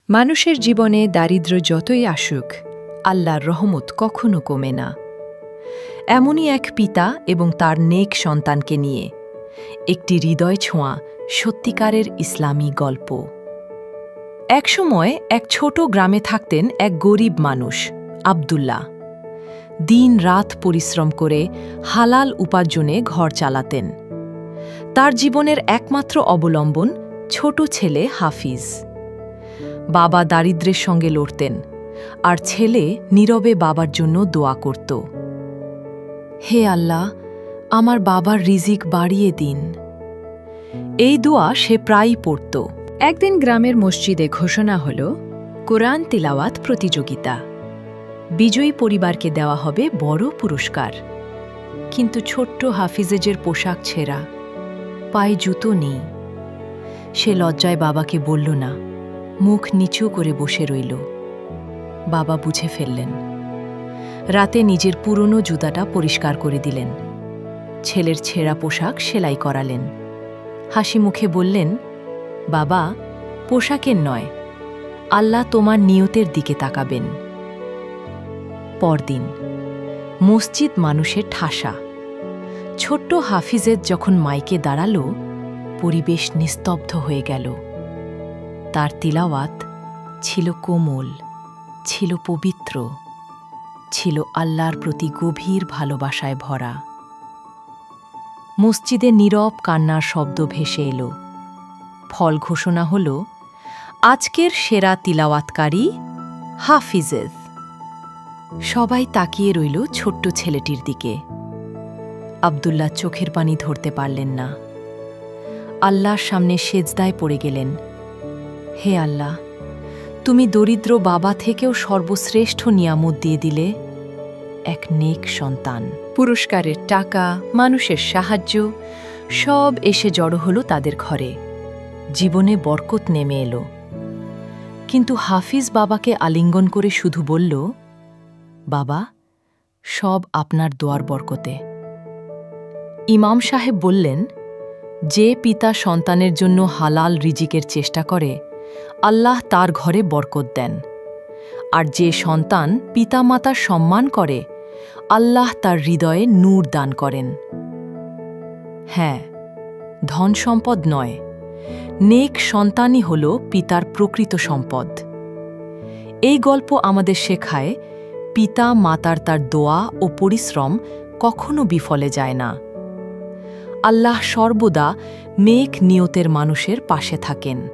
মানুষের জীবনে দারিদ্র্য যতই আসুক, আল্লাহর রহমত কখনো কমে না। এমনই এক পিতা এবং তার নেক সন্তানকে নিয়ে একটি হৃদয় ছোঁয়া সত্যিকারের ইসলামী গল্প। একসময় এক ছোট গ্রামে থাকতেন এক গরিব মানুষ, আব্দুল্লাহ। দিন রাত পরিশ্রম করে হালাল উপার্জনে ঘর চালাতেন। তার জীবনের একমাত্র অবলম্বন ছোট ছেলে হাফিজ। বাবা দারিদ্র্যের সঙ্গে লড়তেন, আর ছেলে নীরবে বাবার জন্য দোয়া করত। হে আল্লাহ, আমার বাবার রিজিক বাড়িয়ে দিন। এই দোয়া সে প্রায়ই পড়ত। একদিন গ্রামের মসজিদে ঘোষণা হল কোরআন তিলাওয়াত প্রতিযোগিতা। বিজয়ী পরিবারকে দেওয়া হবে বড় পুরস্কার। কিন্তু ছোট্ট হাফিজের পোশাক ছেঁড়া, পায়ে জুতো নেই। সে লজ্জায় বাবাকে বলল না, মুখ নিচু করে বসে রইল। বাবা বুঝে ফেললেন। রাতে নিজের পুরনো জুতাটা পরিষ্কার করে দিলেন, ছেলের ছেঁড়া পোশাক সেলাই করালেন। হাসি মুখে বললেন, বাবা, পোশাকের নয়, আল্লাহ তোমার নিয়তের দিকে তাকাবেন। পরদিন মসজিদ মানুষের ঠাসা। ছোট্ট হাফিজের যখন মাইকে দাঁড়াল, পরিবেশ নিস্তব্ধ হয়ে গেল। তার তিলাওয়াত ছিল কোমল, ছিল পবিত্র, ছিল আল্লাহর প্রতি গভীর ভালোবাসায় ভরা। মসজিদে নীরব কান্নার শব্দ ভেসে এলো। ফল ঘোষণা হল, আজকের সেরা তিলাওয়াতকারী হাফিজেজ। সবাই তাকিয়ে রইল ছোট্ট ছেলেটির দিকে। আব্দুল্লাহ চোখের পানি ধরতে পারলেন না। আল্লাহর সামনে সেজদায় পড়ে গেলেন। হে আল্লাহ, তুমি দরিদ্র বাবা থেকেও সর্বশ্রেষ্ঠ নিয়ামত দিয়ে দিলে, এক নেক সন্তান। পুরস্কারের টাকা, মানুষের সাহায্য সব এসে জড়ো হলো তাদের ঘরে। জীবনে বরকত নেমে এলো। কিন্তু হাফিজ বাবাকে আলিঙ্গন করে শুধু বলল, বাবা, সব আপনার দোয়ার বরকতে। ইমাম সাহেব বললেন, যে পিতা সন্তানের জন্য হালাল রিজিকের চেষ্টা করে, আল্লাহ তার ঘরে বরকত দেন। আর যে সন্তান পিতামাতার সম্মান করে, আল্লাহ তার হৃদয়ে নূর দান করেন। হ্যাঁ, ধন সম্পদ নয়, নেক সন্তানই হল পিতার প্রকৃত সম্পদ। এই গল্প আমাদের শেখায়, পিতা মাতার তার দোয়া ও পরিশ্রম কখনো বিফলে যায় না। আল্লাহ সর্বদা নেক নিয়তের মানুষের পাশে থাকেন।